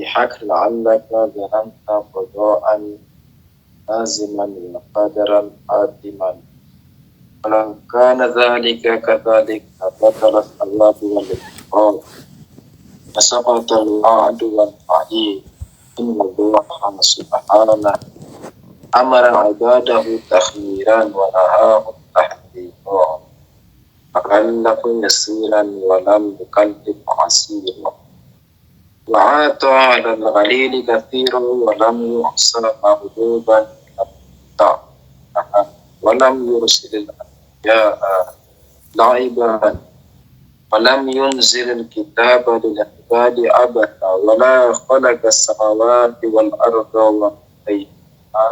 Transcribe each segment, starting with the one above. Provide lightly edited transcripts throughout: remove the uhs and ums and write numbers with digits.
بحق لعلك ظننت قضاء لازما وقدرا حاتما ولو كان ذلك كذلك لبطل الثواب والعقاب وسقط الوعد والوعيد إن الله سبحانه أمر عباده تخييرا ونهاهم تحذيرا فكلف يسيرا ولم يكلف عسيرا وعاتى على الغليل كثيرا ولم يحصى مغلوبا ولم يرسل الأنبياء لعبا ولم ينزل الكتاب للعباد عبثا ولا خلق السماوات والأرض وبينهما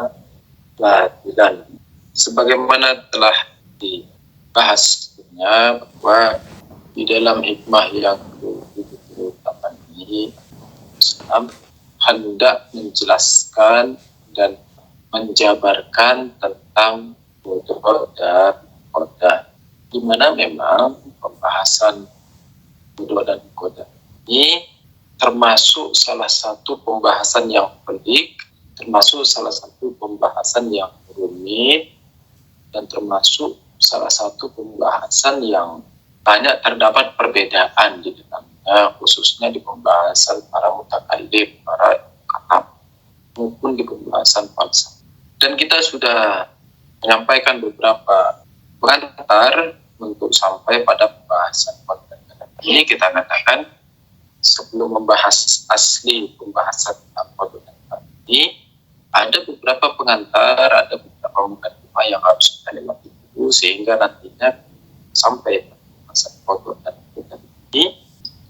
باطلا. Sebagaimana telah dibahas sebelumnya bahwa di dalam hikmah yang ke-78 ini Islam hendak menjelaskan dan menjabarkan tentang qada dan qadar, di mana memang pembahasan qada dan qadar ini termasuk salah satu pembahasan yang pelik, termasuk salah satu pembahasan yang rumit, dan termasuk salah satu pembahasan yang banyak terdapat perbedaan di dalamnya, khususnya di pembahasan para mutakallim, para kalam, maupun di pembahasan falsafah. Dan kita sudah menyampaikan beberapa pengantar untuk sampai pada pembahasan qadar. Ini kita katakan sebelum membahas asli pembahasan qadar ini, ada beberapa pengantar, ada beberapa mukadimah yang harus kita lewati dulu sehingga nantinya sampai pembahasan qadar dan qadar ini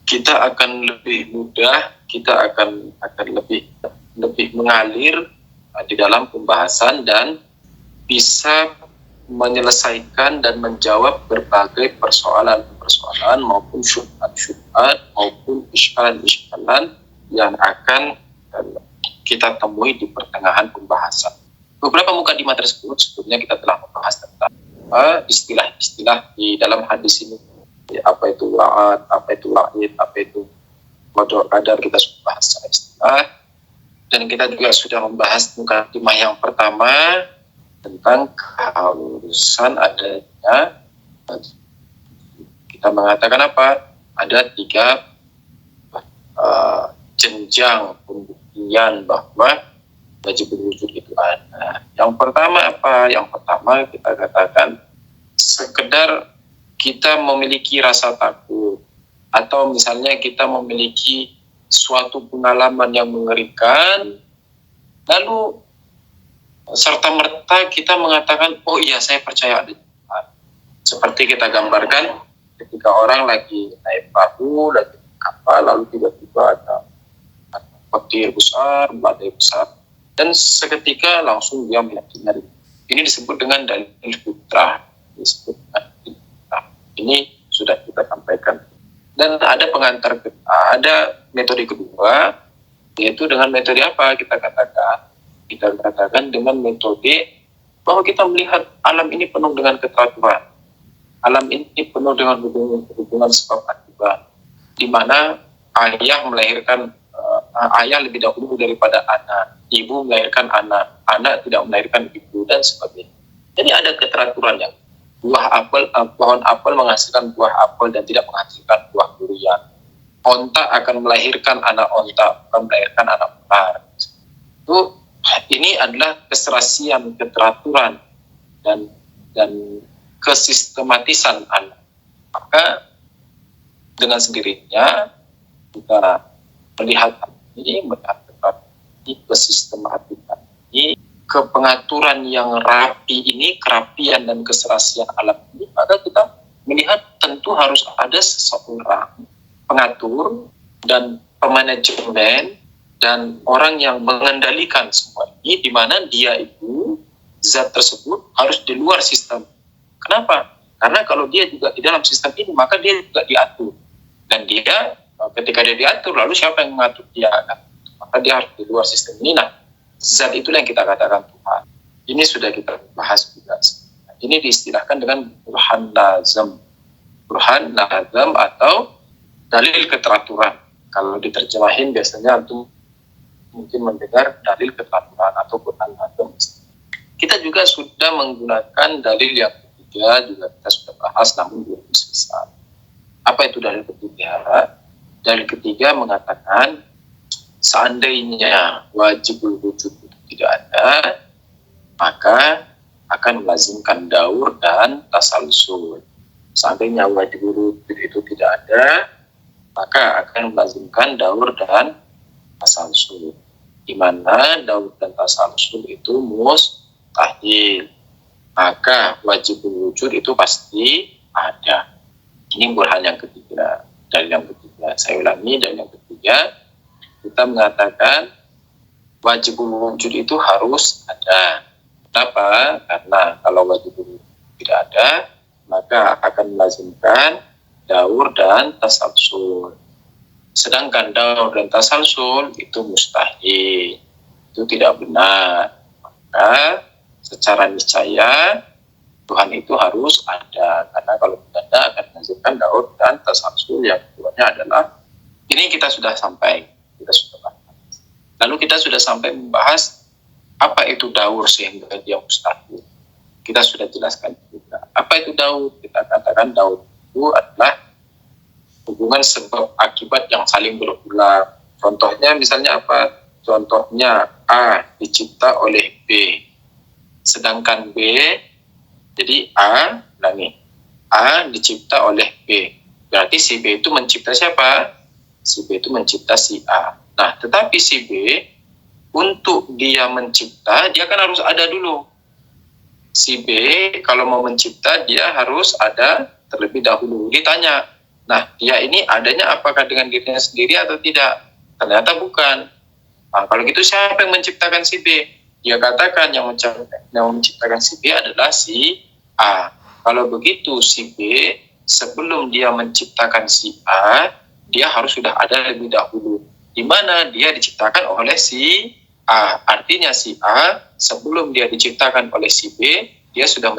kita akan lebih mudah, kita akan lebih mengalir di dalam pembahasan dan bisa menyelesaikan dan menjawab berbagai persoalan-persoalan maupun syubhat maupun iskalan-iskalan yang akan kita temui di pertengahan pembahasan. Beberapa mukadimah tersebut sebelumnya kita telah membahas tentang istilah-istilah di dalam hadis ini. Apa itu wa'ad, apa itu wa'id, apa itu qadar, kita sudah bahas secara istilah. Dan kita juga sudah membahas mukadimah yang pertama tentang keharusan adanya, kita mengatakan apa? Ada 3 jenjang pembuktian bahwa wajib wujud itu ada. Yang pertama apa? Yang pertama kita katakan sekedar kita memiliki rasa takut, atau misalnya kita memiliki suatu pengalaman yang mengerikan, lalu serta-merta kita mengatakan, oh iya saya percaya ada Tuhan. Seperti kita gambarkan ketika orang lagi naik perahu, lagi kapal, lalu tiba-tiba ada petir besar, badai besar, dan seketika langsung dia meyakini. Ini disebut dengan dalil fitrah. Ini sudah kita sampaikan. Dan ada pengantar, ada metode kedua, yaitu dengan metode apa? Kita katakan dengan metode bahwa kita melihat alam ini penuh dengan keteraturan. Alam ini penuh dengan hubungan sebab akibat, di mana ayah melahirkan ayah lebih dahulu daripada anak, ibu melahirkan anak, anak tidak melahirkan ibu, dan sebagainya. Jadi ada keteraturan yang pohon apel menghasilkan buah apel dan tidak menghasilkan buah durian. Onta akan melahirkan anak onta, bukan melahirkan anak ular. Ini adalah keserasian, keteraturan dan kesistematisan alam. Maka dengan sendirinya kita melihat ini, kesistematikan ini, kepengaturan yang rapi ini, kerapian dan keserasian alam ini, maka kita melihat tentu harus ada seseorang pengatur dan pemanajemen dan orang yang mengendalikan semua ini, di mana dia itu, zat tersebut harus di luar sistem. Kenapa? Karena kalau dia juga di dalam sistem ini, maka dia juga diatur. Dan dia, ketika dia diatur, lalu siapa yang mengatur dia? Maka dia harus di luar sistem ini. Nah, zat itulah yang kita katakan Tuhan. Ini sudah kita bahas juga. Ini diistilahkan dengan burhan lazam. Burhan lazam atau dalil keteraturan. Kalau diterjemahin biasanya itu mungkin mendengar dalil ketentuan atau Quran atau kita juga sudah menggunakan dalil yang ketiga, juga kita sudah bahas namun belum selesai. Apa itu dalil ketiga? Dalil ketiga mengatakan seandainya wajibul wujud itu tidak ada, maka akan melazimkan daur dan tasalsul. Seandainya wajibul wujud itu tidak ada, maka akan melazimkan daur dan tasalsul. Di mana daur dan tasalsul itu mustahil. Maka wajibul wujud itu pasti ada. Ini burhan yang ketiga. Dalil yang ketiga. Saya ulangi, dalil yang ketiga. Kita mengatakan wajibul wujud itu harus ada. Kenapa? Karena kalau wajibul wujud tidak ada, maka akan melazimkan daur dan tasalsul. Sedangkan daur dan tasalsul itu mustahil. Itu tidak benar. Maka secara niscaya Tuhan itu harus ada, karena kalau tidak ada akan menghasilkan daur dan tasalsul. Yang keduanya adalah ini kita sudah sampai, kita sudah bahas. Lalu kita sudah sampai membahas apa itu daur sehingga dia mustahil. Kita sudah jelaskan juga apa itu daur. Kita katakan daur itu adalah hubungan sebab akibat yang saling berulang. Contohnya misalnya apa? Contohnya A dicipta oleh B, sedangkan B, jadi A dicipta oleh B. Berarti si B itu mencipta siapa? Si B itu mencipta si A. Nah, tetapi si B, untuk dia mencipta, dia kan harus ada dulu. Si B, kalau mau mencipta, dia harus ada terlebih dahulu. Ditanya, nah, dia ini adanya apakah dengan dirinya sendiri atau tidak? Ternyata bukan. Nah, kalau gitu siapa yang menciptakan si B? Dia katakan yang menciptakan si B adalah si A. Kalau begitu si B sebelum dia menciptakan si A, dia harus sudah ada lebih dahulu. Di mana dia diciptakan oleh si A. Artinya si A sebelum dia diciptakan oleh si B, dia sudah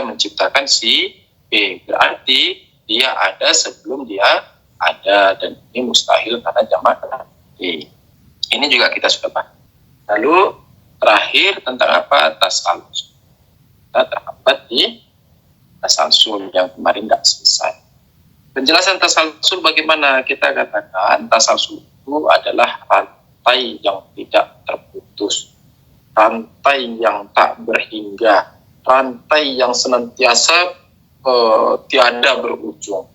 menciptakan si B. Berarti dia ada sebelum dia ada, dan ini mustahil karena jamak B. Ini juga kita sudah bahas. Lalu terakhir tentang apa? Tasalsul. Kita terhambat di tasalsul yang kemarin tidak selesai. Penjelasan tasalsul bagaimana? Kita katakan tasalsul itu adalah rantai yang tidak terputus, rantai yang tak berhingga, rantai yang senantiasa tiada berujung,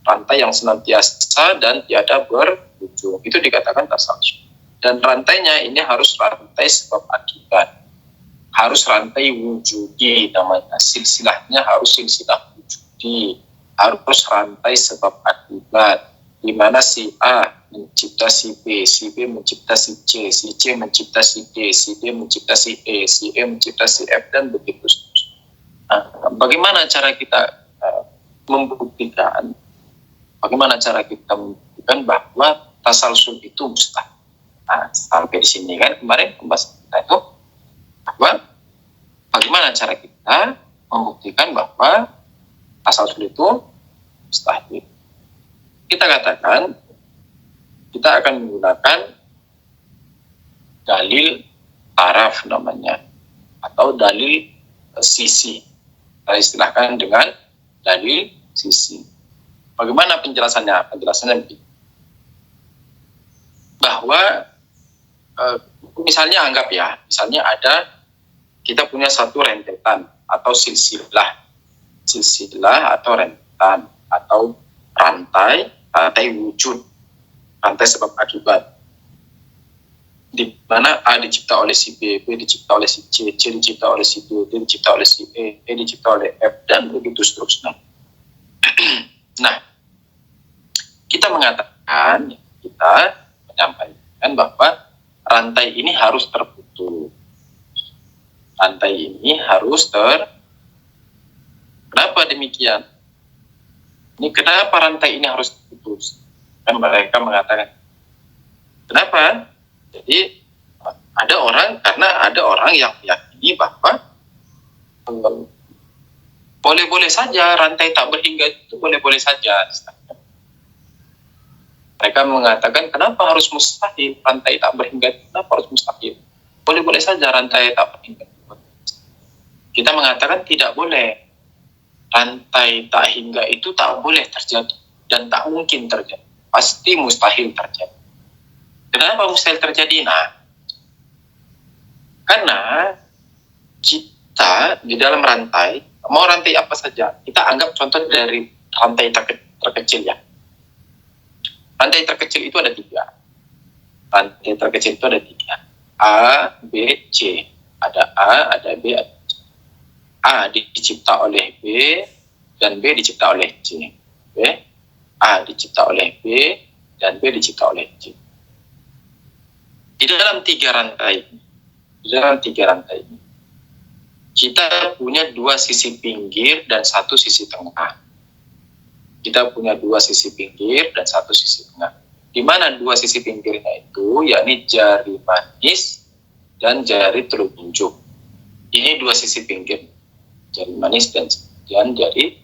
rantai yang senantiasa dan tiada berujung. Itu dikatakan tasalsul. Dan rantainya ini harus rantai sebab akibat, harus rantai wujudi namanya, silsilahnya harus silsilah wujudi, harus rantai sebab akibat, di mana si A mencipta si B mencipta si C mencipta si D, si D mencipta si E mencipta si F, dan begitu. Bagaimana cara kita membuktikan? Bagaimana cara kita membuktikan bahwa tasalsul itu mustahil? Nah, sampai di sini kan kemarin pembahasan kita itu bahwa bagaimana cara kita membuktikan bahwa tasalsul itu mustahil. Kita katakan kita akan menggunakan dalil taraf namanya, atau dalil sisi. Kita istilahkan dengan dalil sisi. Bagaimana penjelasannya? Penjelasannya begini. Bahwa misalnya ada, kita punya satu rentetan atau silsilah atau rentetan atau rantai wujud, rantai sebab akibat, di mana A dicipta oleh si B dicipta oleh si C dicipta oleh si D dicipta oleh si E dicipta oleh F, dan begitu seterusnya. Nah, kita menyampaikan bahwa rantai ini harus terputus. Rantai ini harus Kenapa demikian? Ini kenapa rantai ini harus terputus? Kan mereka mengatakan, kenapa? Jadi karena ada orang yang meyakini bahwa boleh-boleh saja rantai tak berhingga itu boleh-boleh saja. Mereka mengatakan, kenapa harus mustahil? Rantai tak berhingga, kenapa harus mustahil? Boleh-boleh saja rantai tak berhingga. Kita mengatakan tidak boleh. Rantai tak hingga itu tak boleh terjadi. Dan tak mungkin terjadi. Pasti mustahil terjadi. Kenapa mustahil terjadi? Nah, karena kita di dalam rantai, mau rantai apa saja, kita anggap contoh dari rantai terkecil ya. Rantai terkecil itu ada 3. Rantai terkecil itu ada 3. A, B, C. Ada A, ada B, ada C. A dicipta oleh B, dan B dicipta oleh C. B, A dicipta oleh B, dan B dicipta oleh C. Di dalam 3 rantai ini, kita punya 2 sisi pinggir dan 1 sisi tengah. Kita punya 2 sisi pinggir dan 1 sisi tengah. Di mana 2 sisi pinggirnya itu, yakni jari manis dan jari telunjuk. Ini 2 sisi pinggir, jari manis dan jari.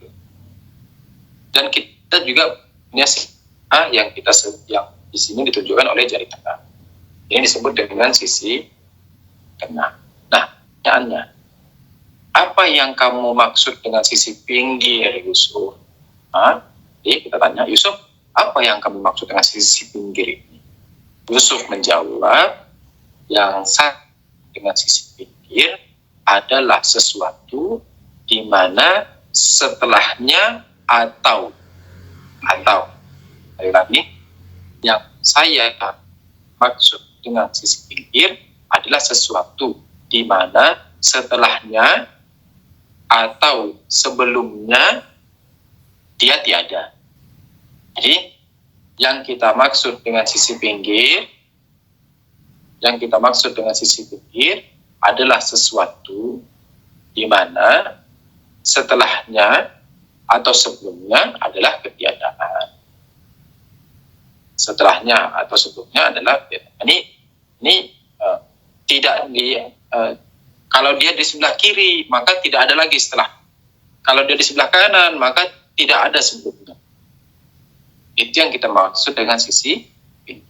Dan kita juga punya sisi yang di sini ditunjukkan oleh jari tengah. Ini disebut dengan sisi tengah. Nah, pertanyaannya, apa yang kamu maksud dengan sisi pinggir, Yusuf? Jadi kita tanya, Yusuf, apa yang kamu maksud dengan sisi pinggir ini? Yusuf menjawab, yang sama dengan sisi pinggir adalah sesuatu di mana setelahnya atau lagi, yang saya maksud dengan sisi pinggir adalah sesuatu di mana setelahnya atau sebelumnya dia tiada. Jadi yang kita maksud dengan sisi pinggir adalah sesuatu di mana setelahnya atau sebelumnya adalah ketiadaan. Setelahnya atau sebelumnya adalah ini tidak kalau dia di sebelah kiri maka tidak ada lagi setelah. Kalau dia di sebelah kanan maka tidak ada sebelumnya. Itu yang kita maksud dengan sisi pinggir.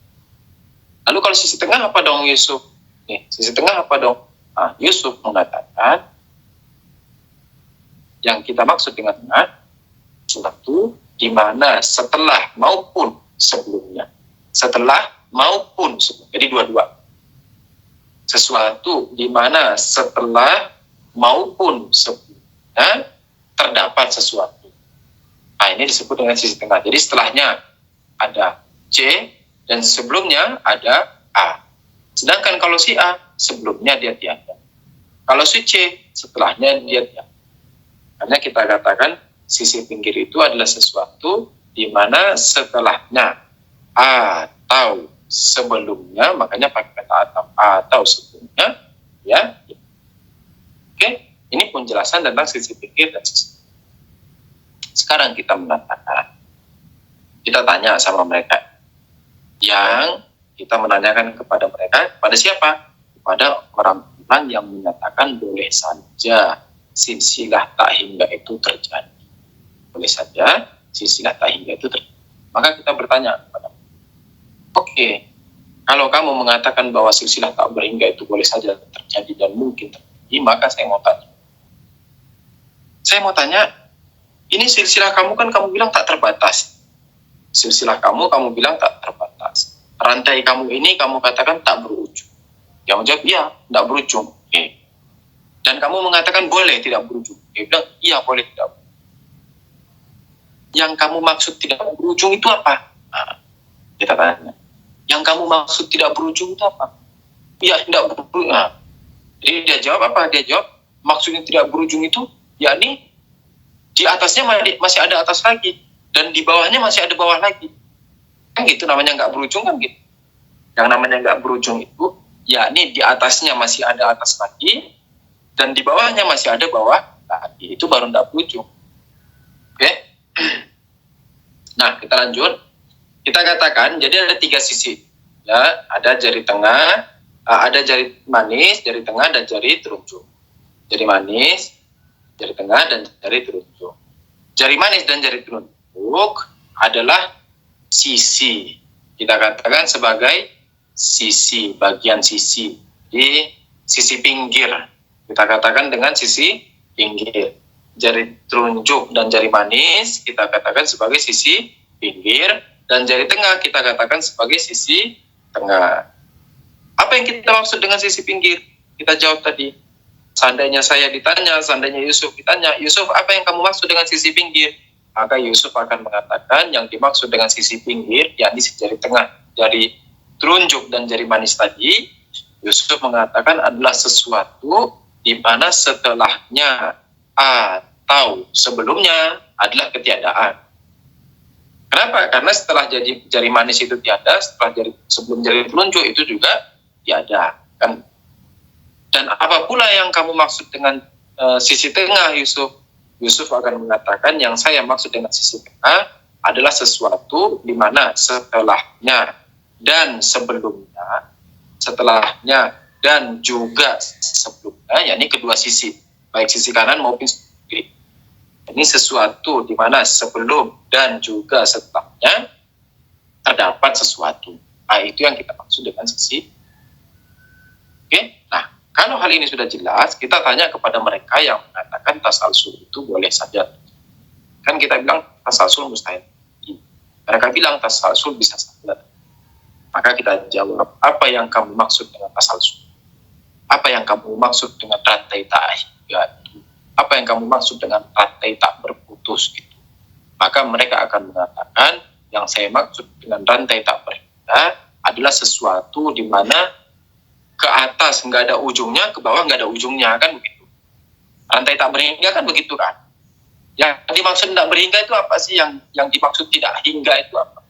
Lalu kalau sisi tengah apa dong, Yusuf? Sisi tengah apa dong? Yusuf mengatakan yang kita maksud dengan tengah suatu di mana setelah maupun sebelumnya. Jadi dua-dua. Sesuatu di mana setelah maupun sebelumnya terdapat sesuatu. Ini disebut dengan sisi tengah. Jadi setelahnya ada C dan sebelumnya ada A. Sedangkan kalau si A, sebelumnya dia tiada. Kalau si C, setelahnya dia tiada. Hanya kita katakan sisi pinggir itu adalah sesuatu di mana setelahnya atau sebelumnya, makanya pakai kata atau sebelumnya, ya. Oke, ini penjelasan tentang sisi pinggir dan sisi. Sekarang kita tanya sama mereka, yang kita menanyakan kepada mereka, pada siapa? Kepada orang-orang yang menyatakan boleh saja silsilah tak hingga itu terjadi. Boleh saja silsilah tak hingga itu terjadi. Maka kita bertanya kepada Oke, kalau kamu mengatakan bahwa silsilah tak berhingga itu boleh saja terjadi dan mungkin terjadi, maka saya mau tanya, ini silsilah kamu kan kamu bilang tak terbatas. Silsilah kamu bilang tak terbatas. Rantai kamu ini kamu katakan tak berujung. Dia menjawab, iya, tak berujung. Oke. Dan kamu mengatakan boleh tidak berujung. Dia bilang, iya boleh tidak berujung. Yang kamu maksud tidak berujung itu apa? Kita tanya. Yang kamu maksud tidak berujung itu apa? Ya, tidak berujung. Jadi dia jawab apa? Dia jawab, maksudnya tidak berujung itu, yakni di atasnya masih ada atas lagi. Dan di bawahnya masih ada bawah lagi. Kan gitu namanya nggak berujung kan gitu. Yang namanya nggak berujung itu, yakni di atasnya masih ada atas lagi, dan di bawahnya masih ada bawah lagi. Itu baru nggak berujung. Oke? Nah, kita lanjut. Kita katakan, jadi ada 3 sisi. Ya, ada jari tengah, ada jari manis, jari tengah, dan jari telunjuk. Jari manis, jari tengah, dan jari telunjuk. Jari manis dan jari telunjuk adalah sisi kita katakan sebagai sisi, bagian sisi. Di sisi pinggir, kita katakan dengan sisi pinggir. Jari telunjuk dan jari manis kita katakan sebagai sisi pinggir, dan jari tengah kita katakan sebagai sisi tengah. Apa yang kita maksud dengan sisi pinggir? Kita jawab tadi. Seandainya saya ditanya, seandainya Yusuf ditanya, Yusuf, apa yang kamu maksud dengan sisi pinggir? Maka Yusuf akan mengatakan yang dimaksud dengan sisi pinggir, yakni jari tengah, jari telunjuk dan jari manis tadi. Yusuf mengatakan adalah sesuatu di mana setelahnya atau sebelumnya adalah ketiadaan. Kenapa? Karena setelah jari manis itu tiada, sebelum jari telunjuk itu juga tiada. Kan? Dan apa pula yang kamu maksud dengan sisi tengah, Yusuf? Yusuf akan mengatakan yang saya maksud dengan sisi tengah adalah sesuatu di mana setelahnya dan sebelumnya, setelahnya dan juga sebelumnya, yakni kedua sisi, baik sisi kanan maupun sisi kiri. Ini sesuatu di mana sebelum dan juga setelahnya terdapat sesuatu. Nah, itu yang kita maksud dengan sisi. Oke, nah kalau hal ini sudah jelas, kita tanya kepada mereka yang mengatakan tasalsul itu boleh saja. Kan kita bilang tasalsul mustahil. Mereka bilang tasalsul bisa saja. Maka kita jawab, apa yang kamu maksud dengan tasalsul? Apa yang kamu maksud dengan rantai tak hingga itu? Apa yang kamu maksud dengan rantai tak berputus itu? Maka mereka akan mengatakan, yang saya maksud dengan rantai tak berhingga adalah sesuatu di mana ke atas nggak ada ujungnya, ke bawah nggak ada ujungnya, kan begitu. Rantai tak berhingga kan begitu kan. Yang dimaksud tak berhingga itu apa sih? Yang dimaksud tidak hingga itu apa?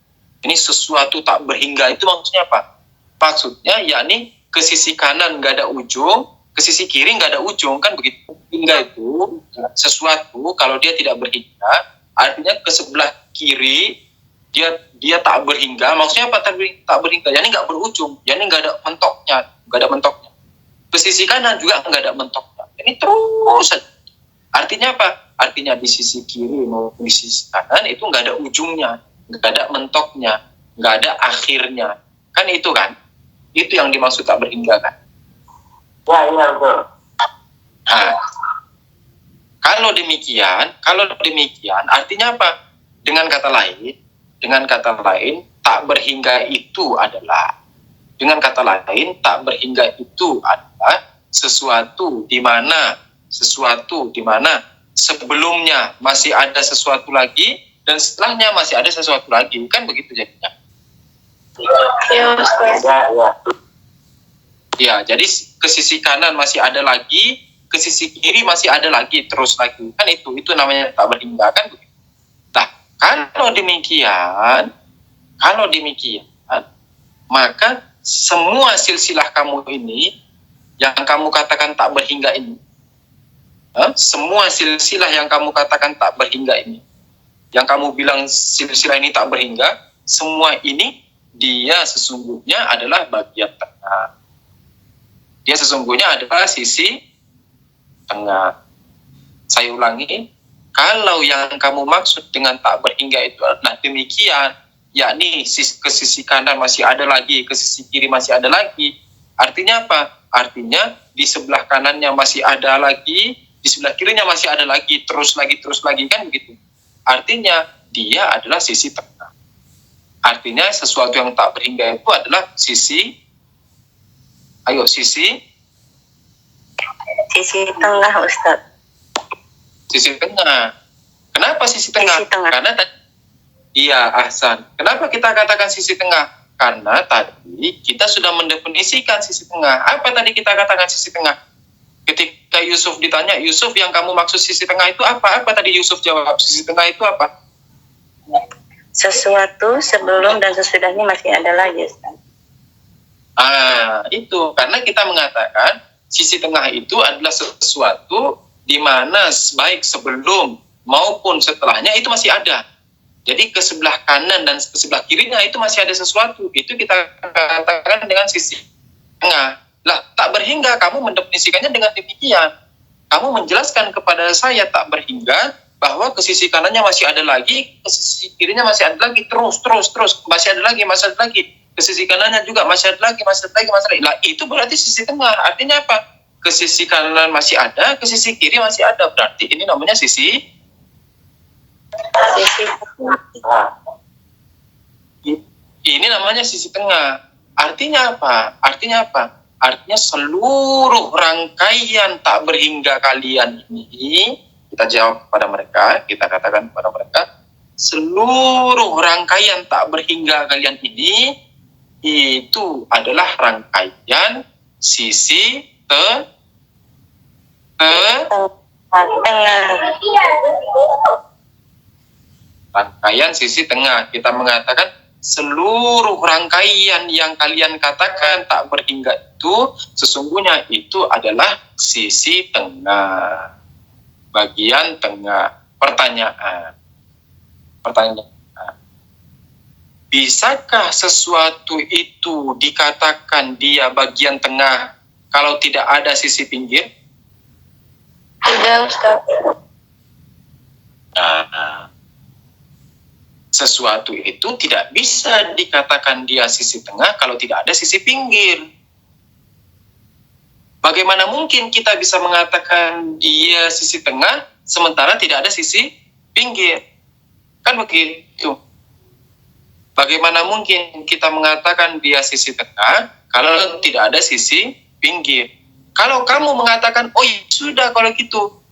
Ini sesuatu tak berhingga itu maksudnya apa? Maksudnya yakni ke sisi kanan nggak ada ujung, ke sisi kiri nggak ada ujung, kan begitu. Hingga itu sesuatu kalau dia tidak berhingga, artinya ke sebelah kiri dia tak berhingga. Maksudnya apa tak berhingga? Yani nggak berujung, yani nggak ada mentoknya, nggak ada mentoknya. Ke sisi kanan juga nggak ada mentoknya. Ini terus. Artinya apa? Artinya di sisi kiri maupun di sisi kanan itu nggak ada ujungnya, nggak ada mentoknya, nggak ada akhirnya. Kan itu kan? Itu yang dimaksud tak berhingga kan? Ya, iya betul. Nah, kalau demikian artinya apa? Dengan kata lain, tak berhingga itu adalah sesuatu di mana sebelumnya masih ada sesuatu lagi dan setelahnya masih ada sesuatu lagi, kan begitu jadinya. Ya, Ya, jadi ke sisi kanan masih ada lagi, ke sisi kiri masih ada lagi, terus lagi. Kan itu namanya tak berhingga, kan begitu. Nah, kalau demikian, maka semua silsilah kamu ini yang kamu katakan tak berhingga ini, semua silsilah yang kamu katakan tak berhingga ini, yang kamu bilang silsilah ini tak berhingga, semua ini dia sesungguhnya adalah bagian tengah. Dia sesungguhnya adalah sisi tengah. Saya ulangi, kalau yang kamu maksud dengan tak berhingga itu adalah demikian, yakni ke sisi kanan masih ada lagi, ke sisi kiri masih ada lagi. Artinya apa? Artinya di sebelah kanannya masih ada lagi, di sebelah kirinya masih ada lagi, terus lagi, kan begitu. Artinya dia adalah sisi tengah. Artinya sesuatu yang tak berhingga itu adalah sisi tengah, Ustaz. Sisi tengah. Kenapa sisi tengah? Karena iya, Ahsan. Kenapa kita katakan sisi tengah? Karena tadi kita sudah mendefinisikan sisi tengah. Apa tadi kita katakan sisi tengah? Ketika Yusuf ditanya, Yusuf yang kamu maksud sisi tengah itu apa? Apa tadi Yusuf jawab? Sisi tengah itu apa? Sesuatu sebelum dan sesudahnya masih ada lagi, Ustaz. Itu. Karena kita mengatakan sisi tengah itu adalah sesuatu di mana baik sebelum maupun setelahnya itu masih ada. Jadi ke sebelah kanan dan ke sebelah kirinya itu masih ada sesuatu. Itu kita katakan dengan sisi tengah. Lah, tak berhingga kamu mendefinisikannya dengan demikian. Kamu menjelaskan kepada saya tak berhingga bahwa ke sisi kanannya masih ada lagi, ke sisi kirinya masih ada lagi, terus, masih ada lagi, ke sisi kanannya juga masih ada lagi. Lah, itu berarti sisi tengah. Artinya apa? Ke sisi kanan masih ada, ke sisi kiri masih ada. Berarti ini namanya sisi tengah. Ini namanya sisi tengah. Artinya apa? Artinya seluruh rangkaian tak berhingga kalian ini, kita jawab kepada mereka, kita katakan kepada mereka, seluruh rangkaian tak berhingga kalian ini, itu adalah rangkaian sisi rangkaian sisi tengah. Kita mengatakan seluruh rangkaian yang kalian katakan tak berhingga itu sesungguhnya itu adalah sisi tengah, bagian tengah. Pertanyaan, bisakah sesuatu itu dikatakan dia bagian tengah kalau tidak ada sisi pinggir? Tidak, Ustaz. Sesuatu itu tidak bisa dikatakan dia sisi tengah kalau tidak ada sisi pinggir. Bagaimana mungkin kita bisa mengatakan dia sisi tengah sementara tidak ada sisi pinggir? Kan begitu. Bagaimana mungkin kita mengatakan dia sisi tengah kalau tidak ada sisi pinggir? Kalau kamu mengatakan, oh sudah kalau gitu,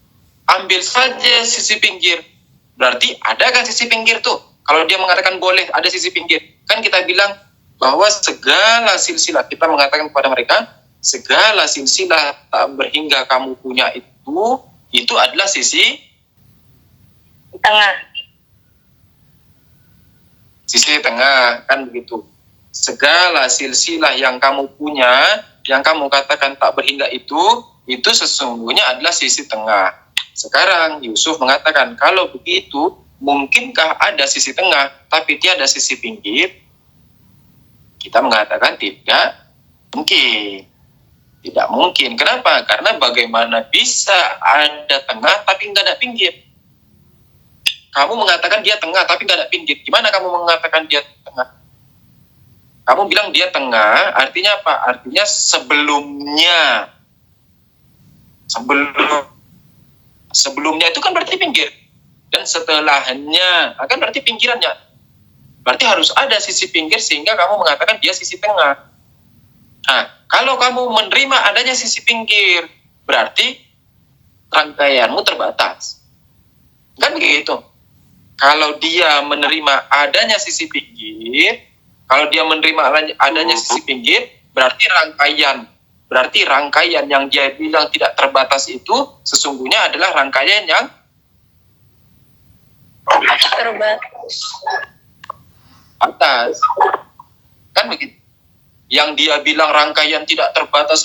ambil saja sisi pinggir. Berarti ada kan sisi pinggir tuh? Kalau dia mengatakan boleh ada sisi pinggir. Kan kita bilang bahwa segala silsilah, kita mengatakan kepada mereka, segala silsilah tak berhingga kamu punya itu adalah sisi Tengah. Sisi tengah, kan begitu. Segala silsilah yang kamu punya, yang kamu katakan tak berhingga itu sesungguhnya adalah sisi tengah. Sekarang Yusuf mengatakan, kalau begitu, mungkinkah ada sisi tengah, tapi tiada sisi pinggir? Kita mengatakan tidak mungkin. Tidak mungkin. Kenapa? Karena bagaimana bisa ada tengah tapi nggak ada pinggir? Kamu mengatakan dia tengah tapi nggak ada pinggir. Gimana kamu mengatakan dia tengah? Kamu bilang dia tengah, artinya apa? Artinya sebelumnya. Sebelumnya itu kan berarti pinggir. Dan setelahnya akan berarti pinggirannya. Berarti harus ada sisi pinggir sehingga kamu mengatakan dia sisi tengah. Nah, kalau kamu menerima adanya sisi pinggir, berarti rangkaianmu terbatas. Kan begitu. Kalau dia menerima adanya sisi pinggir, berarti rangkaian yang dia bilang tidak terbatas itu sesungguhnya adalah rangkaian yang terbatas. Kan begitu. Yang dia bilang rangkaian tidak terbatas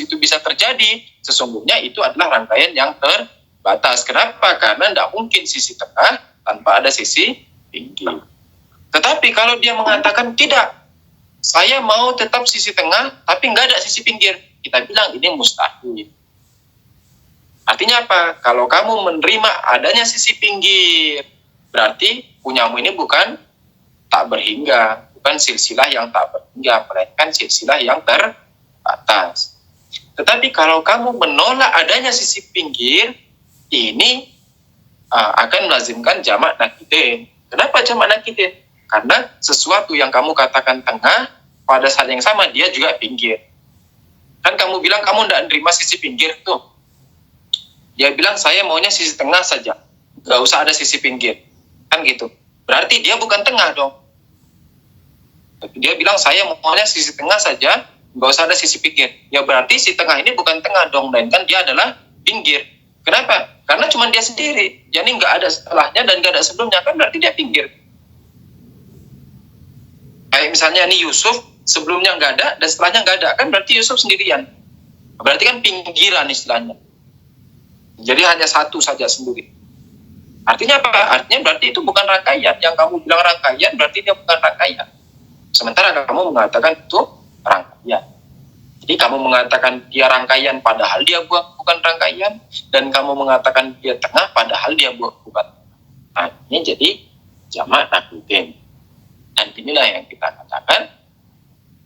itu bisa terjadi, sesungguhnya itu adalah rangkaian yang terbatas. Kenapa? Karena tidak mungkin sisi tengah tanpa ada sisi pinggir. Tetapi kalau dia mengatakan tidak, saya mau tetap sisi tengah tapi nggak ada sisi pinggir, kita bilang ini mustahil. Artinya apa? Kalau kamu menerima adanya sisi pinggir, berarti punyamu ini bukan tak berhingga, bukan silsilah yang tak berhingga, melainkan silsilah yang terbatas. Tetapi kalau kamu menolak adanya sisi pinggir, ini akan melazimkan jamak nakidin. Kenapa jamak nakidin? Karena sesuatu yang kamu katakan tengah, pada saat yang sama dia juga pinggir. Kan kamu bilang kamu tidak menerima sisi pinggir tuh. Dia bilang saya maunya sisi tengah saja, nggak usah ada sisi pinggir. Kan gitu. Berarti dia bukan tengah dong. Dia bilang saya maunya sisi tengah saja, nggak usah ada sisi pinggir. Ya berarti si tengah ini bukan tengah dong, melainkan dia adalah pinggir. Kenapa? Karena cuma dia sendiri. Jadi nggak ada setelahnya dan nggak ada sebelumnya, kan berarti dia pinggir. Kayak misalnya nih Yusuf, sebelumnya nggak ada dan setelahnya nggak ada, kan berarti Yusuf sendirian. Berarti kan pinggiran istilahnya. Jadi hanya satu saja sendiri. Artinya apa? Artinya berarti itu bukan rangkaian. Yang kamu bilang rangkaian berarti dia bukan rangkaian. Sementara kamu mengatakan itu rangkaian. Jadi kamu mengatakan dia rangkaian padahal dia bukan rangkaian, dan kamu mengatakan dia tengah padahal dia bukan. Nah, ini jadi jamak nakutin. Dan inilah yang kita katakan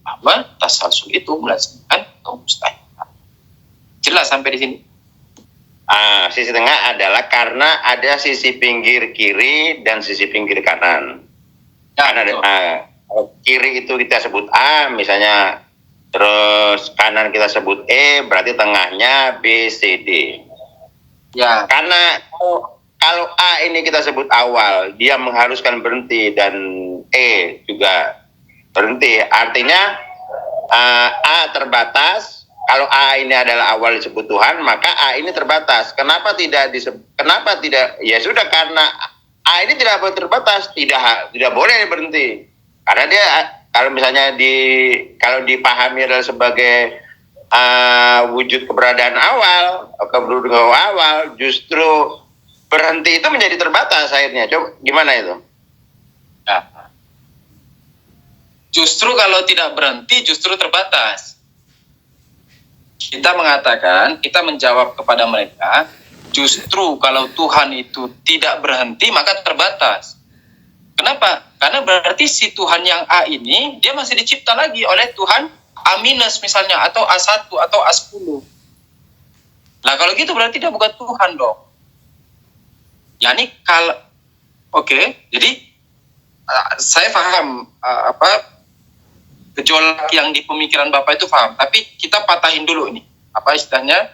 bahwa tasalsul itu melazimkan kaum mustahilat. Jelas sampai di sini? Sisi tengah adalah karena ada sisi pinggir kiri dan sisi pinggir kanan. Ya, kiri itu kita sebut A misalnya, terus kanan kita sebut E, berarti tengahnya B, C, D. Ya. Karena kalau A ini kita sebut awal, dia mengharuskan berhenti, dan E juga berhenti. Artinya A terbatas. Kalau A ini adalah awal disebut Tuhan, maka A ini terbatas. Kenapa tidak disebut? Kenapa tidak? Ya sudah, karena A ini tidak boleh terbatas, tidak boleh berhenti. Karena dia kalau misalnya kalau dipahami adalah sebagai wujud keberadaan awal, keberadaan awal, justru berhenti itu menjadi terbatas akhirnya. Coba gimana itu? Ya. Justru kalau tidak berhenti justru terbatas. Kita mengatakan, kita menjawab kepada mereka, justru kalau Tuhan itu tidak berhenti maka terbatas. Kenapa? Karena berarti si Tuhan yang A ini dia masih dicipta lagi oleh Tuhan A- misalnya, atau A1 atau A10. Nah kalau gitu berarti dia bukan Tuhan dong. Yani kalau jadi saya paham gejolak yang di pemikiran Bapak itu paham, tapi kita patahin dulu ini. Apa istilahnya?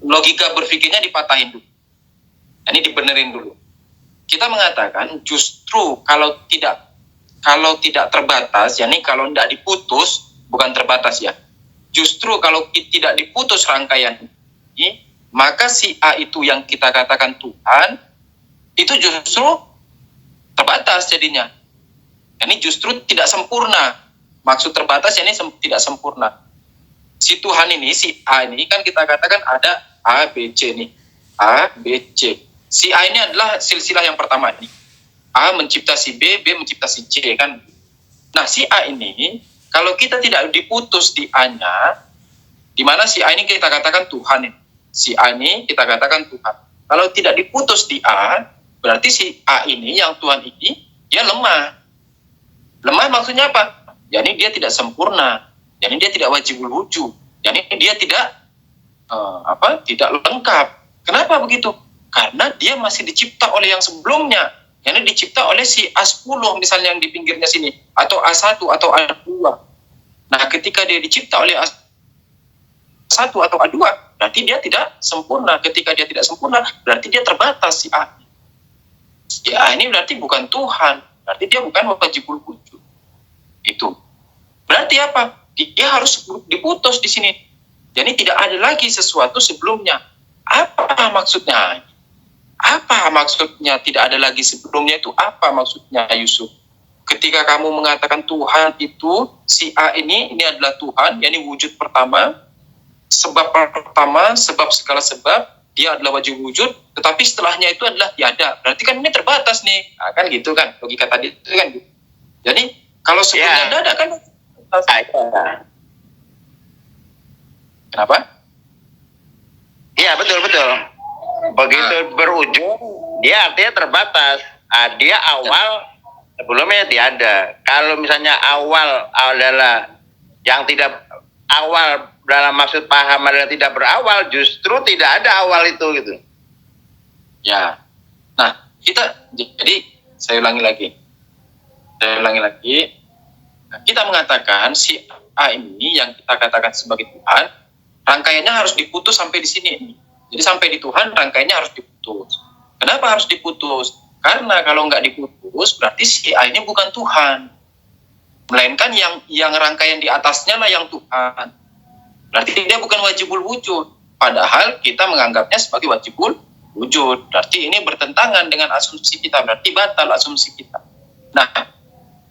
Logika berpikirnya dipatahin dulu. Ini dibenerin dulu. Kita mengatakan justru kalau tidak terbatas, yakni kalau tidak diputus, bukan terbatas ya. Justru kalau tidak diputus rangkaian ini, maka si A itu yang kita katakan Tuhan, itu justru terbatas jadinya. Ini justru tidak sempurna. Maksud terbatas ini tidak sempurna. Si Tuhan ini, si A ini kan kita katakan ada A, B, C nih. A, B, C. Si A ini adalah silsilah yang pertama ini. A mencipta si B, B mencipta si C kan. Nah si A ini, kalau kita tidak diputus di A-nya, di mana si A ini kita katakan Tuhan ini. Si A ini kita katakan Tuhan. Kalau tidak diputus di A, berarti si A ini, yang Tuhan ini, dia lemah. Lemah maksudnya apa? Jadi dia tidak sempurna, jadi dia tidak wajibul wujud, jadi dia tidak tidak lengkap. Kenapa begitu? Karena dia masih dicipta oleh yang sebelumnya, jadi dicipta oleh si A10 misalnya yang di pinggirnya sini, atau A1 atau A2. Nah ketika dia dicipta oleh A1 atau A2, berarti dia tidak sempurna. Ketika dia tidak sempurna, berarti dia terbatas si A. Si A ini berarti bukan Tuhan, berarti dia bukan wajibul wujud. Itu berarti apa? Dia harus diputus di sini. Jadi tidak ada lagi sesuatu sebelumnya. Apa maksudnya? Apa maksudnya tidak ada lagi sebelumnya itu? Apa maksudnya Yusuf? Ketika kamu mengatakan Tuhan itu, si A ini adalah Tuhan, yakni wujud pertama, sebab pertama, sebab segala sebab, dia adalah wajib wujud, tetapi setelahnya itu adalah tiada. Berarti kan ini terbatas nih. Nah, kan gitu kan, logika tadi itu kan gitu. Jadi kalau sebelumnya ada kan kenapa? Iya betul. Begitu berujung, dia artinya terbatas. Dia awal, sebelumnya tiada. Kalau misalnya awal adalah yang tidak awal dalam maksud paham adalah tidak berawal, justru tidak ada awal itu gitu. Ya. Nah, jadi saya ulangi lagi. Kita mengatakan si A ini yang kita katakan sebagai Tuhan, rangkaiannya harus diputus sampai di sini. Jadi sampai di Tuhan rangkaiannya harus diputus. Kenapa harus diputus? Karena kalau nggak diputus berarti si A ini bukan Tuhan, melainkan yang rangkaian di atasnya lah yang Tuhan. Berarti dia bukan wajibul wujud. Padahal kita menganggapnya sebagai wajibul wujud. Berarti ini bertentangan dengan asumsi kita. Berarti batal asumsi kita. Nah,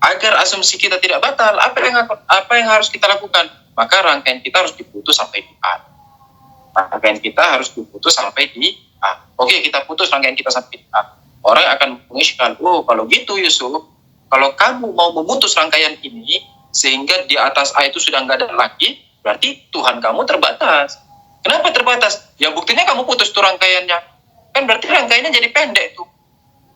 agar asumsi kita tidak batal, apa yang harus kita lakukan? Maka rangkaian kita harus diputus sampai di A. Rangkaian kita harus diputus sampai di A. Oke, kita putus rangkaian kita sampai di A. Orang akan mengisytihat, kalau gitu Yusuf, kalau kamu mau memutus rangkaian ini, sehingga di atas A itu sudah nggak ada lagi, berarti Tuhan kamu terbatas. Kenapa terbatas? Ya buktinya kamu putus tuh rangkaiannya. Kan berarti rangkaiannya jadi pendek tuh.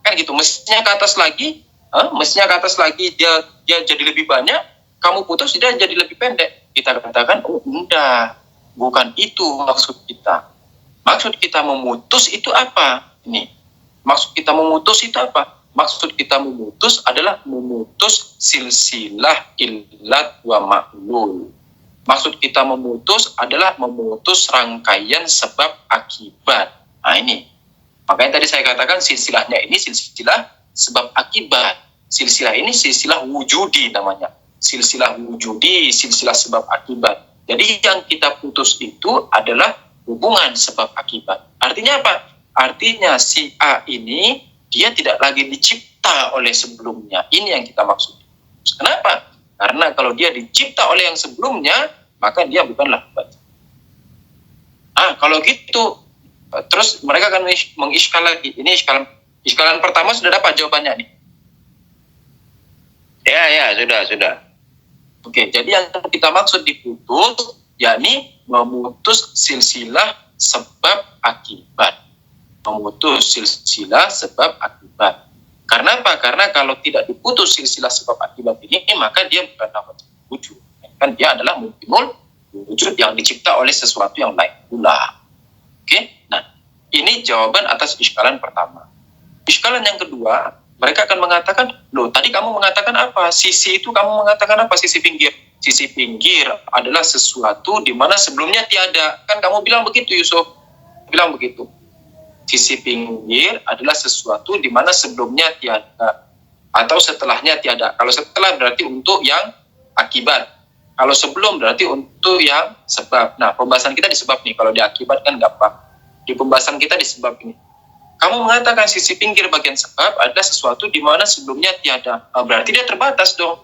Kan gitu. Mestinya ke atas lagi, dia jadi lebih banyak, kamu putus dia jadi lebih pendek. Kita katakan, oh enggak, bukan itu maksud kita. Maksud kita memutus itu apa? Ini. Maksud kita memutus itu apa? Maksud kita memutus adalah memutus silsilah illat wa ma'lul. Maksud kita memutus adalah memutus rangkaian sebab akibat. Nah ini. Makanya tadi saya katakan silsilahnya ini silsilah sebab akibat. Silsilah ini silsilah wujudi namanya. Silsilah wujudi, silsilah sebab akibat. Jadi yang kita putus itu adalah hubungan sebab akibat. Artinya apa? Artinya si A ini dia tidak lagi dicipta oleh sebelumnya. Ini yang kita maksud. Kenapa? Karena kalau dia dicipta oleh yang sebelumnya, maka dia bukanlah batin. Kalau gitu, terus mereka akan mengiskal lagi. Ini iskalan pertama sudah dapat jawabannya nih. Ya, sudah. Oke, jadi yang kita maksud diputus, yakni memutus silsilah sebab akibat. Memutus silsilah sebab akibat. Karena apa? Karena kalau tidak diputus silsilah sebab akibat ini, maka dia bukanlah wujud. Kan dia adalah mungkinul wujud yang dicipta oleh sesuatu yang lain pula. Oke? Nah, ini jawaban atas iskalan pertama. Iskalan yang kedua, mereka akan mengatakan, loh tadi kamu mengatakan apa? Sisi itu kamu mengatakan apa? Sisi pinggir. Sisi pinggir adalah sesuatu di mana sebelumnya tiada. Kan kamu bilang begitu, Yusuf. Bilang begitu. Sisi pinggir adalah sesuatu di mana sebelumnya tiada. Atau setelahnya tiada. Kalau setelah berarti untuk yang akibat. Kalau sebelum berarti untuk yang sebab. Nah, pembahasan kita di sebab nih. Kalau di akibat kan gampang. Di pembahasan kita di sebab ini. Kamu mengatakan sisi pinggir bagian sebab adalah sesuatu di mana sebelumnya tiada. Berarti dia terbatas dong.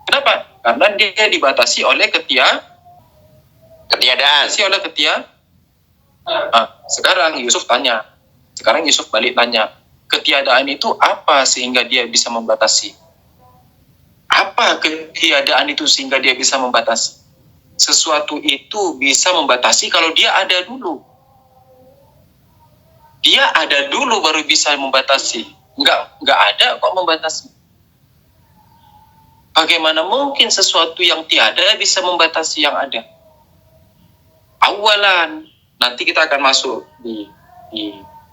Kenapa? Karena dia dibatasi oleh Ketiadaan. Sekarang Yusuf tanya. Sekarang Yusuf balik tanya. Ketiadaan itu apa sehingga dia bisa membatasi? Apa ketiadaan itu sehingga dia bisa membatasi? Sesuatu itu bisa membatasi kalau dia ada dulu. Dia ada dulu baru bisa membatasi. Enggak ada kok membatasi. Bagaimana mungkin sesuatu yang tiada bisa membatasi yang ada? Awalan, nanti kita akan masuk di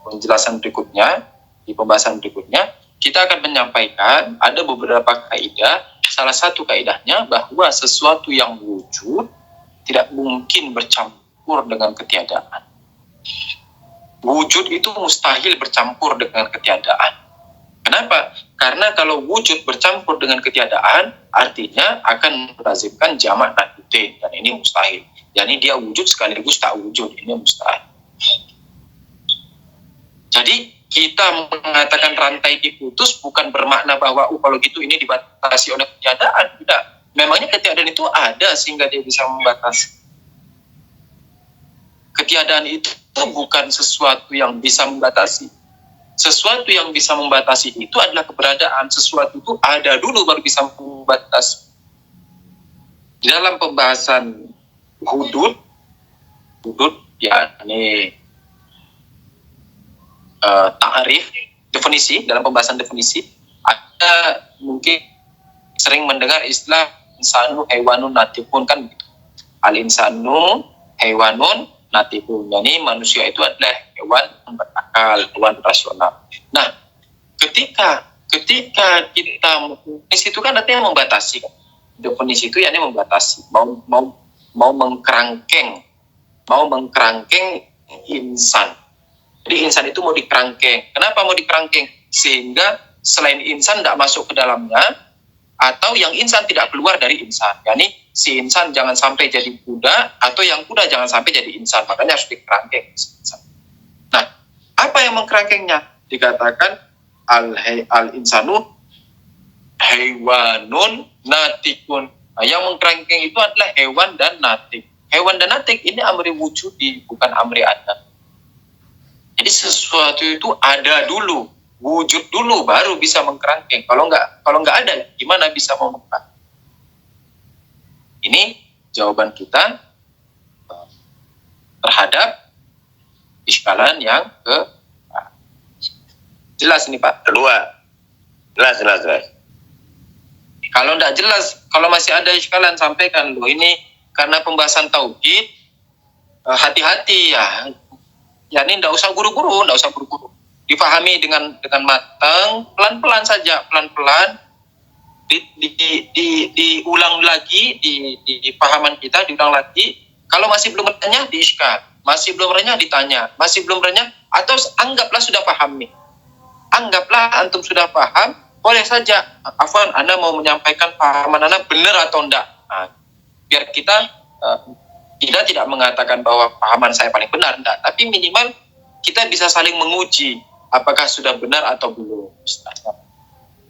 penjelasan berikutnya, di pembahasan berikutnya, kita akan menyampaikan ada beberapa kaidah. Salah satu kaidahnya bahwa sesuatu yang wujud tidak mungkin bercampur dengan ketiadaan. Wujud itu mustahil bercampur dengan ketiadaan. Kenapa? Karena kalau wujud bercampur dengan ketiadaan, artinya akan melazimkan jamak nakutin, dan ini mustahil. Jadi dia wujud sekaligus tak wujud, ini mustahil. Jadi kita mengatakan rantai diputus bukan bermakna bahwa kalau gitu ini dibatasi oleh ketiadaan. Tidak. Memangnya ketiadaan itu ada sehingga dia bisa membatasi. Ketiadaan itu bukan sesuatu yang bisa membatasi. Sesuatu yang bisa membatasi itu adalah keberadaan. Sesuatu itu ada dulu baru bisa membatasi. Di dalam pembahasan hudud yakni ta'rif, definisi, dalam pembahasan definisi, ada mungkin sering mendengar istilah insanu hewanun natikun, kan gitu. Al-insanu hewanun natikun. Jadi manusia itu adalah hewan berakal, hewan rasional. Nah, ketika kita definisi itu kan artinya membatasi. Definisi itu yakni membatasi, mau mengkerangkeng insan. Jadi insan itu mau dikerangkeng. Kenapa mau dikerangkeng? Sehingga selain insan tidak masuk ke dalamnya, atau yang insan tidak keluar dari insan. Yani si insan jangan sampai jadi kuda, atau yang kuda jangan sampai jadi insan. Makanya harus dikerangkeng. Nah, apa yang mengkerangkengnya? Dikatakan al-insanu hewanun natikun. Nah, yang mengkerangkeng itu adalah hewan dan natik. Hewan dan natik ini amri wujudi, bukan amri ada. Jadi sesuatu itu ada dulu, wujud dulu, baru bisa mengkerangkeng. Kalau nggak ada, gimana bisa mau mengkerangkeng? Ini jawaban kita terhadap iskalan yang ke jelas ini Pak. Kedua, jelas. Kalau tidak jelas, kalau masih ada iskalan sampaikan loh ini karena pembahasan tauhid, hati-hati ya. Ya ini tidak usah buru-buru, dipahami dengan matang, pelan-pelan saja, pelan-pelan diulang lagi di pahaman kita, diulang lagi. Kalau masih belum renyah diiskal, masih belum renyah ditanya, masih belum renyah atau anggaplah sudah paham nih. Anggaplah antum sudah paham, boleh saja. Afwan, Anda mau menyampaikan pahaman Anda benar atau enggak. Nah, biar kita tidak mengatakan bahwa pahaman saya paling benar, enggak. Tapi minimal kita bisa saling menguji apakah sudah benar atau belum.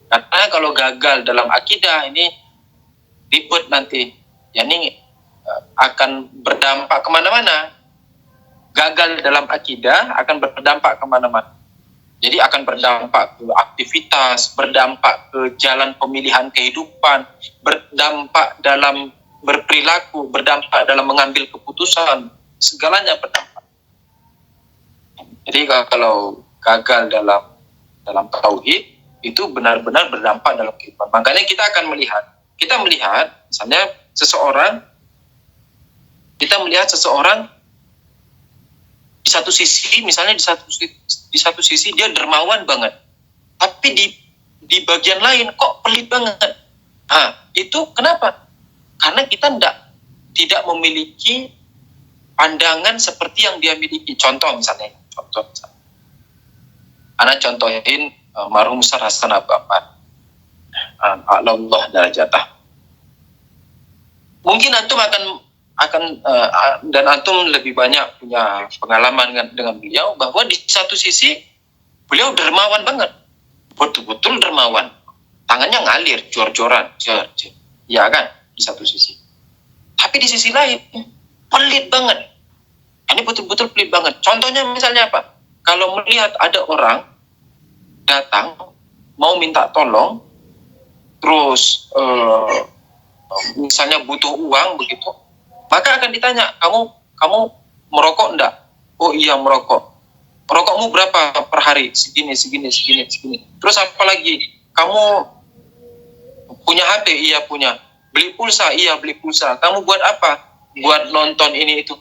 Karena kalau gagal dalam akidah ini ribet nanti. Ya ini akan berdampak kemana-mana. Gagal dalam akidah akan berdampak kemana-mana. Jadi akan berdampak ke aktivitas, berdampak ke jalan pemilihan kehidupan, berdampak dalam berperilaku, berdampak dalam mengambil keputusan, segalanya berdampak. Jadi kalau gagal dalam tauhid itu benar-benar berdampak dalam kehidupan. Makanya kita akan melihat misalnya seseorang di satu sisi dia dermawan banget, tapi di bagian lain kok pelit banget. Nah, itu kenapa? Karena kita tidak memiliki pandangan seperti yang dia miliki. Contoh misalnya. Ana contohin marhum Ustaz Hasan Abu Ammar. Allah darajatah. Mungkin antum akan dan antum lebih banyak punya pengalaman dengan beliau bahwa di satu sisi beliau dermawan banget, betul-betul dermawan, tangannya ngalir, jor-joran, ya kan, di satu sisi. Tapi di sisi lain pelit banget, ini betul-betul pelit banget. Contohnya misalnya apa? Kalau melihat ada orang datang mau minta tolong, terus misalnya butuh uang begitu, maka akan ditanya, kamu merokok enggak? Oh iya merokok. Rokokmu berapa per hari? Segini. Terus apa lagi? Kamu punya HP? Iya punya. Beli pulsa? Iya beli pulsa. Kamu buat apa? Buat nonton ini itu.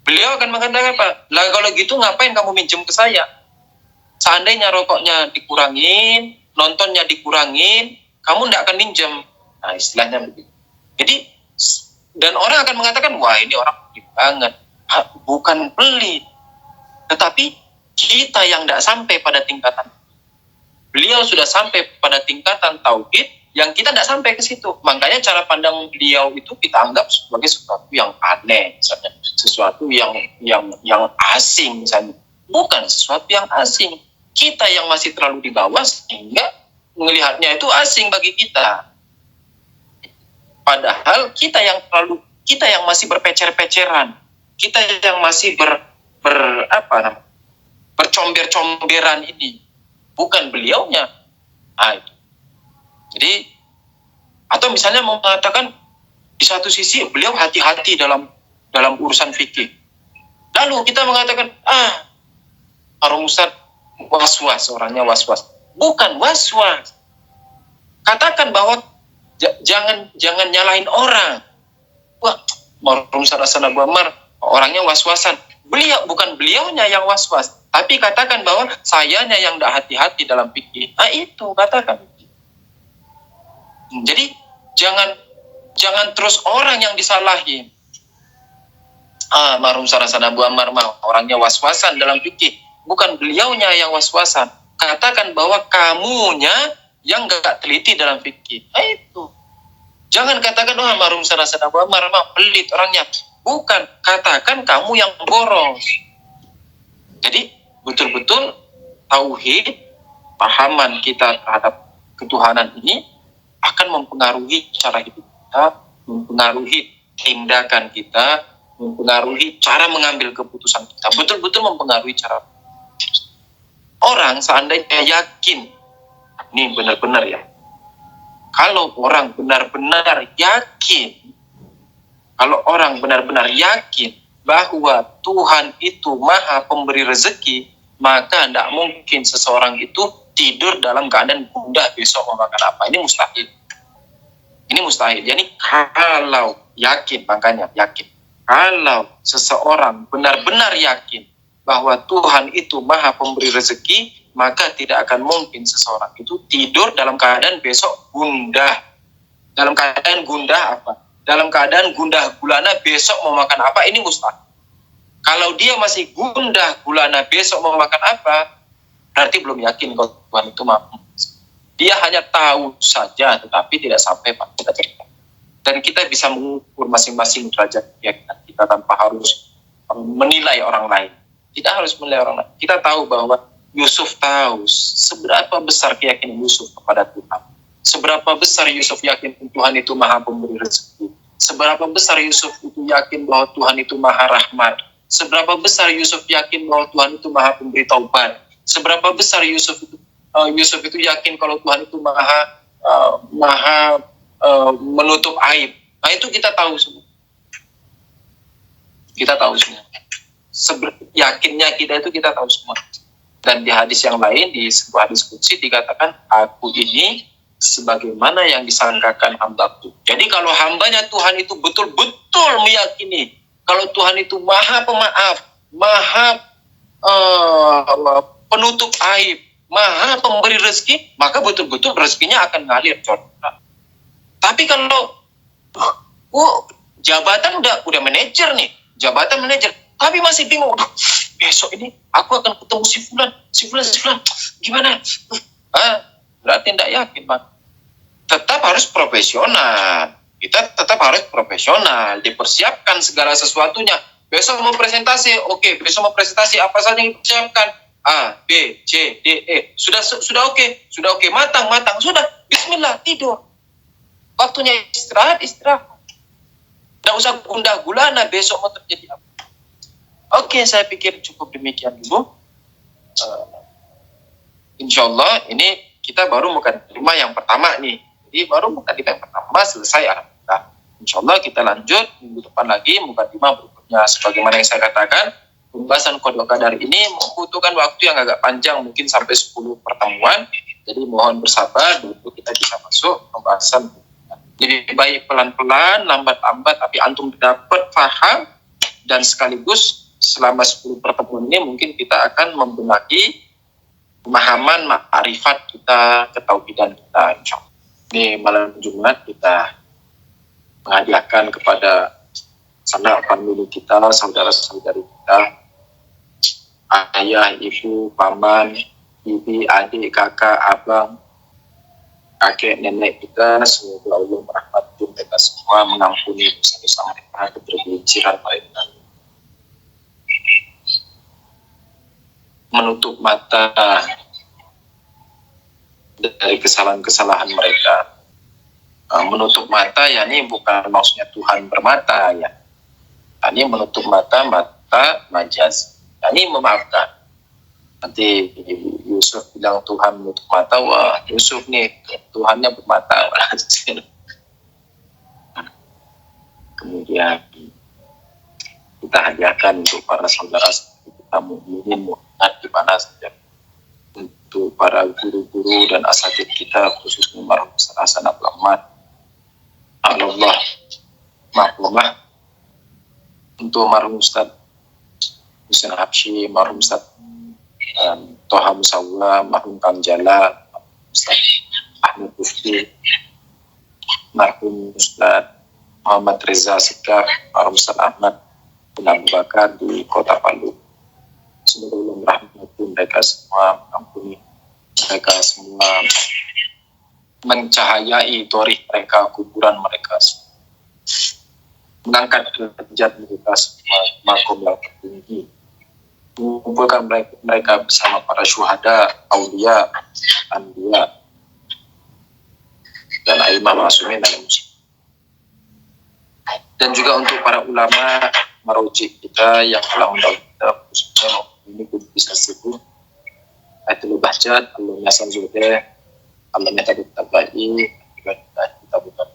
Beliau akan mengatakan apa? Lah kalau gitu ngapain kamu minjem ke saya? Seandainya rokoknya dikurangin, nontonnya dikurangin, kamu enggak akan minjem. Nah istilahnya begitu. Jadi dan orang akan mengatakan, wah ini orang pelit banget. Bukan pelit, tetapi kita yang tidak sampai pada tingkatan. Beliau sudah sampai pada tingkatan tauhid yang kita tidak sampai ke situ. Makanya cara pandang beliau itu kita anggap sebagai sesuatu yang aneh, misalnya sesuatu yang asing, misalnya. Bukan sesuatu yang asing. Kita yang masih terlalu di bawah sehingga melihatnya itu asing bagi kita. Padahal kita yang masih berpecer-peceran, kita yang masih bercomber-comberan ini, bukan beliaunya. Nah, itu. Jadi, atau misalnya mengatakan di satu sisi beliau hati-hati dalam urusan fikih. Lalu kita mengatakan, Marhum Ustaz was-was, orangnya was-was. Bukan was-was. Katakan bahwa jangan nyalahin orang. Wah, Marhum Ustaz Hasan Abu Ammar orangnya was-wasan. Bukan beliaunya yang was-was, tapi katakan bahwa sayanya yang tidak hati-hati dalam fikih. Nah itu katakan. Jadi jangan terus orang yang disalahin. Marhum Ustaz Hasan Abu Ammar orangnya was-wasan dalam fikih. Bukan beliaunya yang was-wasan. Katakan bahwa kamunya yang gak teliti dalam fikih. Nah itu. Jangan katakan, Marhum Ustaz Hasan Abu Ammar pelit orangnya. Bukan, katakan kamu yang boros. Jadi betul-betul tauhid, pahaman kita terhadap ketuhanan ini akan mempengaruhi cara hidup kita, mempengaruhi tindakan kita, mempengaruhi cara mengambil keputusan kita. Betul-betul mempengaruhi cara. Orang seandainya yakin, ini benar-benar ya, kalau orang benar-benar yakin bahwa Tuhan itu maha pemberi rezeki, maka tidak mungkin seseorang itu tidur dalam keadaan gundah besok mau makan apa. Ini mustahil. Ini mustahil. Jadi kalau yakin, makanya yakin. Kalau seseorang benar-benar yakin bahwa Tuhan itu maha pemberi rezeki, maka tidak akan mungkin seseorang itu tidur dalam keadaan besok gundah. Dalam keadaan gundah apa? Dalam keadaan gundah gulana besok mau makan apa, ini mustahil. Kalau dia masih gundah gulana besok mau makan apa, berarti belum yakin kalau Tuhan itu mampu. Dia hanya tahu saja, tetapi tidak sampai pada cerita. Dan kita bisa mengukur masing-masing derajat keyakinan kita tanpa harus menilai orang lain. Tidak harus menilai orang lain. Kita tahu bahwa Yusuf tahu seberapa besar keyakinan Yusuf kepada Tuhan. Seberapa besar Yusuf yakin Tuhan itu maha pemberi rezeki. Seberapa besar Yusuf itu yakin bahwa Tuhan itu maha rahmat. Seberapa besar Yusuf yakin bahwa Tuhan itu maha pemberi taubat. Seberapa besar Yusuf itu yakin kalau Tuhan itu maha menutup aib. Nah itu kita tahu semua. Kita tahu semua. Yakinnya kita itu kita tahu semua. Dan di hadis yang lain, di sebuah hadis qudsi dikatakan, aku ini sebagaimana yang disangkakan hambaku. Jadi kalau hambanya Tuhan itu betul-betul meyakini kalau Tuhan itu maha pemaaf, maha penutup aib, maha pemberi rezeki, maka betul-betul rezekinya akan ngalir. Tapi kalau jabatan udah manajer nih, jabatan manajer, tapi masih bingung, besok ini aku akan ketemu si fulan, gimana? Berarti tidak yakin, Bang. Tetap harus profesional. Kita tetap harus profesional, dipersiapkan segala sesuatunya. Besok mau presentasi, oke. Besok mau presentasi apa saja yang dipersiapkan? A, B, C, D, E. Sudah oke, matang. Sudah, bismillah, tidur. Waktunya istirahat. Tidak usah gundah gulana besok mau terjadi apa. Oke, saya pikir cukup demikian dulu. Insya Allah ini kita baru mukadimah yang pertama nih. Jadi baru mukadimah yang pertama selesai. Insya Allah kita lanjut minggu depan lagi mukadimah berikutnya. Sebagaimana yang saya katakan, pembahasan Qadha Qadar ini membutuhkan waktu yang agak panjang, mungkin sampai 10 pertemuan. Jadi mohon bersabar, dulu kita bisa masuk pembahasan. Jadi baik pelan-pelan, lambat-lambat, tapi antum dapat paham, dan sekaligus selama 10 pertemuan ini mungkin kita akan membenahi pemahaman ma'rifat kita, ketauhidan kita. Insya Allah. Ini malam Jumat kita menghadiahkan kepada sanak famili kita, saudara-saudari kita, ayah, ibu, paman, bibi, adik, kakak, abang, kakek, nenek kita. Semoga Allah merahmati mereka semua, mengampuni dosa-dosa mereka, ketergelinciran mereka, menutup mata dari kesalahan-kesalahan mereka. Menutup mata, ya ini bukan maksudnya Tuhan bermata, ya. Ini menutup mata majaz. Ini memaafkan. Nanti Yusuf bilang Tuhan menutup mata, wah Yusuf nih Tuhannya bermata. Kemudian kita hadiahkan untuk para saudara kita mukminin mu'minat di mana saja. Untuk para guru-guru dan asatidz kita, khususnya marhum Ustaz Hasan Abdul Ahmad, Allah maklumah, untuk marhum Ustaz Husain Habsyi, marhum Ustaz Toha Musawwa, marhum Kang Jala, Ustaz Ahmad Mufti, marhum Ustaz Muhammad Reza Sekaf, marhum Ustaz Ahmad bin Abu Bakar di Kota Palu. Semoga Allah merahmati mereka semua, mengampuni mereka semua, mencahayai dorih mereka, kuburan mereka semua, mengangkat derajat mereka semua makom yang tertinggi, mengumpulkan mereka bersama para syuhada, aulia, anbiya, dan a'immah ma'sumin dan juga untuk para ulama marujik kita yang telah mendahului kita, khususnya ini pun bisa sebut Ayatul Bahjat, Allahumma salli Allahumma tabai, kita bukan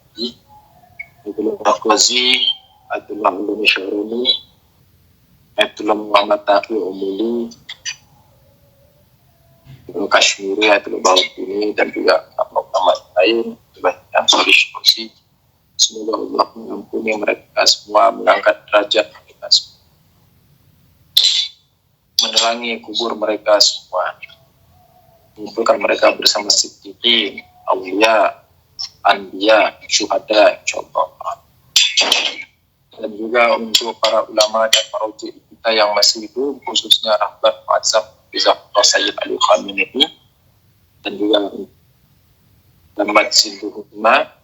Ibnu Qazi, Abdullah bin Syaruni, Ayatullah Muhammad Taqi Umuli, Ibnu Kashmiri, Ayatullah Bautini, dan juga ulama lain yang solusi. Semoga Allah mengampuni mereka semua, mengangkat derajat mereka semua, menerangi kubur mereka semua, mengumpulkan mereka bersama siddiqin, awliya, anbiya, syuhada, insyaallah. Dan juga untuk para ulama dan para uji kita yang masih hidup, khususnya Rahmat Muazzam Bizafar Sayyid Ali Khamenei, dan juga Muhammad Sinduhudma,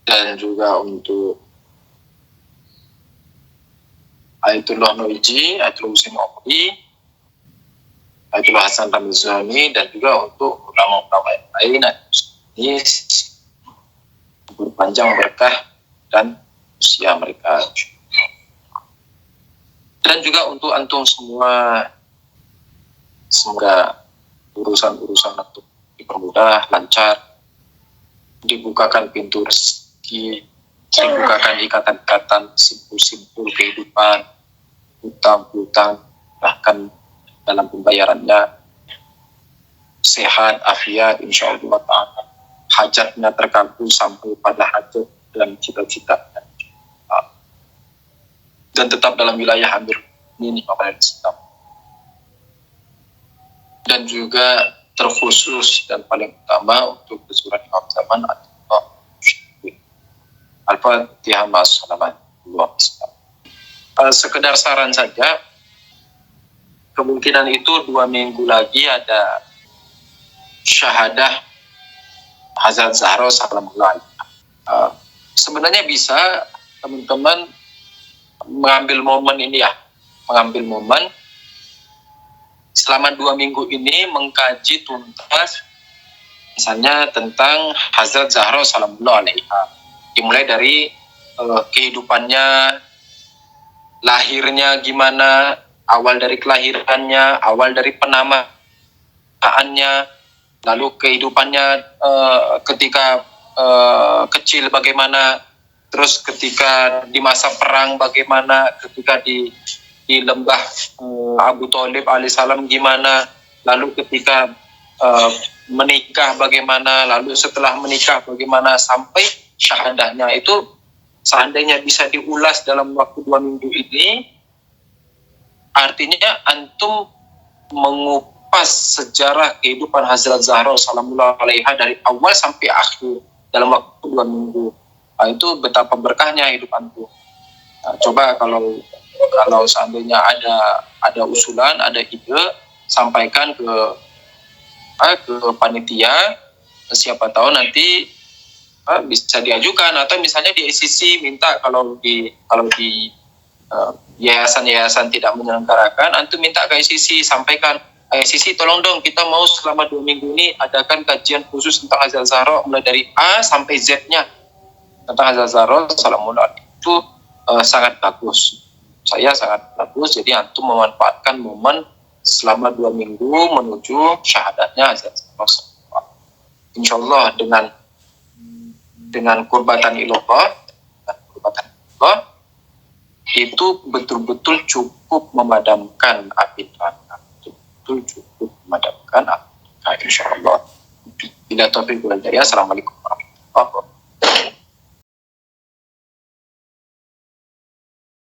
dan juga untuk Ayatullah Noiji, Ayatullah Husin Omri, Ayatullah Hasan Ramizani, dan juga untuk ulama-ulama yang lain, ini berpanjang berkah dan usia mereka. Dan juga untuk antum semua, semoga urusan-urusan untuk dipermudah, lancar, dibukakan pintu rezeki, dibukakan ikatan-ikatan simpul-simpul kehidupan, hutang-hutang, bahkan dalam pembayarannya, sehat, afiat, insyaallah ta'ala, hajatnya terkabul sampai pada hajat dan cita-cita, dan tetap dalam wilayah hampir ini Islam. Dan juga terkhusus dan paling utama untuk kesurat Imam Zaman Al-Fatihah ma'as-salamat. Sekedar saran saja, kemungkinan itu 2 minggu lagi ada syahadah Hazrat Zahra Salamullah. Sebenarnya bisa teman-teman mengambil momen ini ya, mengambil momen selama 2 minggu ini mengkaji tuntas misalnya tentang Hazrat Zahra Salamullah alaiha, dimulai dari kehidupannya, lahirnya gimana, awal dari kelahirannya, awal dari penamaannya, lalu kehidupannya ketika kecil bagaimana, terus ketika di masa perang bagaimana, ketika di lembah Abu Thalib alaihissalam gimana, lalu ketika menikah bagaimana, lalu setelah menikah bagaimana, sampai syahadahnya itu seandainya bisa diulas dalam waktu 2 minggu ini, artinya antum mengupas sejarah kehidupan Hazrat Zahra Salamullah alaiha dari awal sampai akhir dalam waktu 2 minggu. Nah, itu betapa berkahnya hidup antum. Nah, coba kalau seandainya ada usulan, ada ide, sampaikan ke panitia, siapa tahu nanti bisa diajukan, atau misalnya di ICC minta kalau di yayasan-yayasan tidak menyelenggarakan, antum minta ke ICC, sampaikan, ICC tolong dong, kita mau selama 2 minggu ini adakan kajian khusus tentang Hazrat Zahra mulai dari A sampai Z-nya tentang Hazrat Zahra Salamullah. Itu sangat bagus, saya sangat bagus. Jadi antum memanfaatkan momen selama 2 minggu menuju syahadatnya Hazrat Zahra. Insyaallah dengan kurbatan ilallah, itu betul-betul cukup memadamkan api neraka. Betul cukup memadamkan api neraka, insyaallah. Bila taufiq wal hidayah. Assalamualaikum warahmatullahi wabarakatuh.